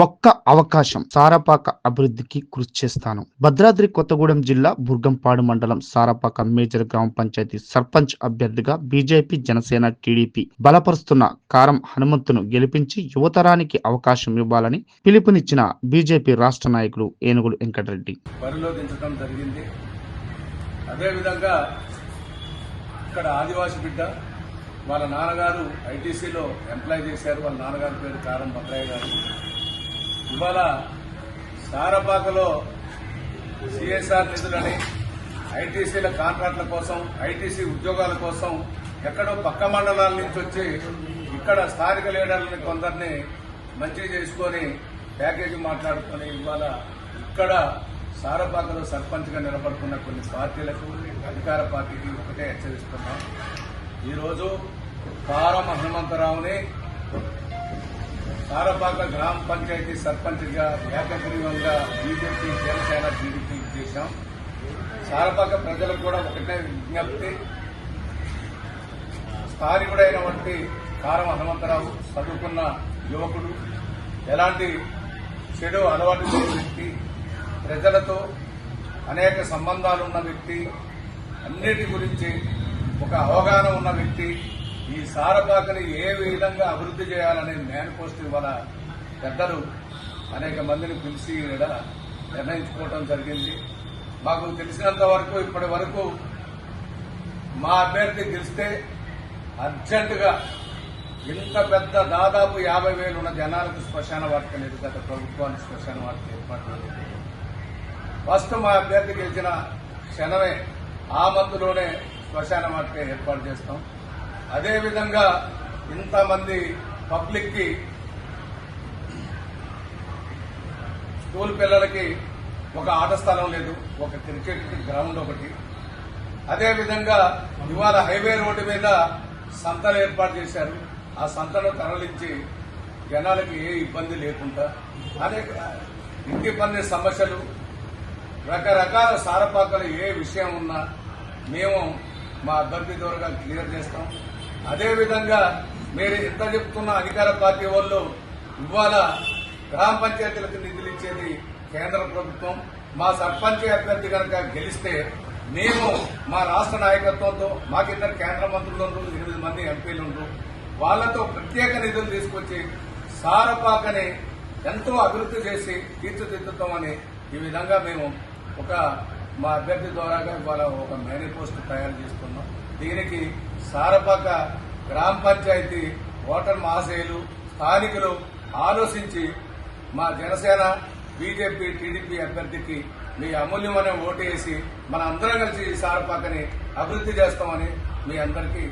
ఒక్క అవకాశం సారపాక అభివృద్ధికి కృషి చేస్తాను. భద్రాద్రి కొత్తగూడెం జిల్లా బుర్గంపాడు మండలం సారపాక మేజర్ గ్రామ పంచాయతీ సర్పంచ్ అభ్యర్థిగా బీజేపీ, జనసేన, టీడీపీ బలపరుస్తున్న కారం హనుమంతును గెలిపించి యువతరానికి అవకాశం ఇవ్వాలని పిలుపునిచ్చిన బీజేపీ రాష్ట్ర నాయకులు ఏనుగుల వెంకటరెడ్డి. బరిలో దించడం జరిగింది. అదేవిధంగా ఇక్కడ ఆదివాసి బిడ్డ వాళ్ళ నాన్నగారు ఐటీసీలో ఎంప్లాయ్ చేశారు. వాళ్ళ నాన్నగారి పేరు కారం భద్రయ్య గారు. ఇవాళ సారపాకలో సిఎస్ఆర్ నిధులని ఐటీసీల కాంట్రాక్టుల కోసం, ఐటీసీ ఉద్యోగాల కోసం ఎక్కడో పక్క మండలాల నుంచి వచ్చి ఇక్కడ స్థానిక లీడర్లని కొందరిని మంచి చేసుకొని ప్యాకేజీ మాట్లాడుకొని ఇవాళ ఇక్కడ సారపాకలో సర్పంచ్గా నిలబడుతున్న కొన్ని పార్టీలకు, అధికార పార్టీకి ఒకటే హెచ్చరిస్తున్నాం. ఈరోజు కారం హనుమంతరావుని సారపాక గ్రామ పంచాయతీ సర్పంచ్గా ఏకగ్రీవంగా బీజేపీ, జనసేన, టీడీపీ చేశాం. సారపాక ప్రజలకు కూడా ఒకటే విజ్ఞప్తి, స్థానికుడైనటువంటి కారం హనుమంతరావు చదువుకున్న యువకుడు, ఎలాంటి చెడు అలవాటు లేని వ్యక్తి, ప్రజలతో అనేక సంబంధాలున్న వ్యక్తి, అన్నిటి గురించి ఒక అవగాహన ఉన్న వ్యక్తి. ఈ సారపాకని ఏ విధంగా అభివృద్ధి చేయాలనే మేనిఫెస్టో ఇవాళ పెద్దలు అనేక మందిని పిలిచి నిర్ణయించుకోవడం జరిగింది. మాకు తెలిసినంత వరకు ఇప్పటి వరకు మా అభ్యర్థి గెలిస్తే అర్జెంటుగా ఇంత పెద్ద దాదాపు 50,000 ఉన్న జనాలకు శ్మశాన వాటిక లేదు. గత ప్రభుత్వానికి శ్మశాన వాటిక ఏర్పాటు లేదు. ఫస్ట్ మా అభ్యర్థి గెలిచిన క్షణమే ఆ మందులోనే శ్మశాన వాటిక ఏర్పాటు చేస్తాం. అదేవిధంగా ఇంతమంది పబ్లిక్ కి, స్కూల్ పిల్లలకి ఒక ఆట స్థలం లేదు, ఒక క్రికెట్ గ్రౌండ్ ఒకటి. అదేవిధంగా ఇవాళ హైవే రోడ్డు మీద సంతలు ఏర్పాటు చేశారు. ఆ సంతను తరలించి జనాలకి ఏ ఇబ్బంది లేకుండా అనేక ఇంటి పన్ను సమస్యలు, రకరకాల సారపాకలు ఏ విషయం ఉన్నా మేము మా అభ్యర్థి ద్వారా క్లియర్ చేస్తాం. అదేవిధంగా మీరు ఎంత చెప్తున్న అధికార పార్టీ వాళ్ళు ఇవాళ గ్రామ పంచాయతీలకు నిధులు ఇచ్చేది కేంద్ర ప్రభుత్వం. మా సర్పంచ్ అభ్యర్థి కనుక గెలిస్తే మేము మా రాష్ట్ర నాయకత్వంతో, మాకిద్దరు కేంద్ర మంత్రులు 8 మంది ఎంపీలు వాళ్లతో ప్రత్యేక నిధులు తీసుకొచ్చి సారపాకని ఎంతో అభివృద్ధి చేసి తీర్చిదిద్దుతామని ఈ విధంగా మేము మా అభ్యర్థి ద్వారా ఇవాళ ఒక మేనిఫెస్టో తయారు చేస్తున్నాం. దీనికి సారపాక గ్రామ పంచాయతీ ఓటర్ మహాశయులు, స్థానికులు ఆలోచించి మా జనసేన, బీజేపీ, టీడీపీ అభ్యర్థికి మీ అమూల్యమైన ఓటు వేసి మన అందరం కలిసి ఈ సారపాకని అభివృద్ధి చేస్తామని మీ అందరికీ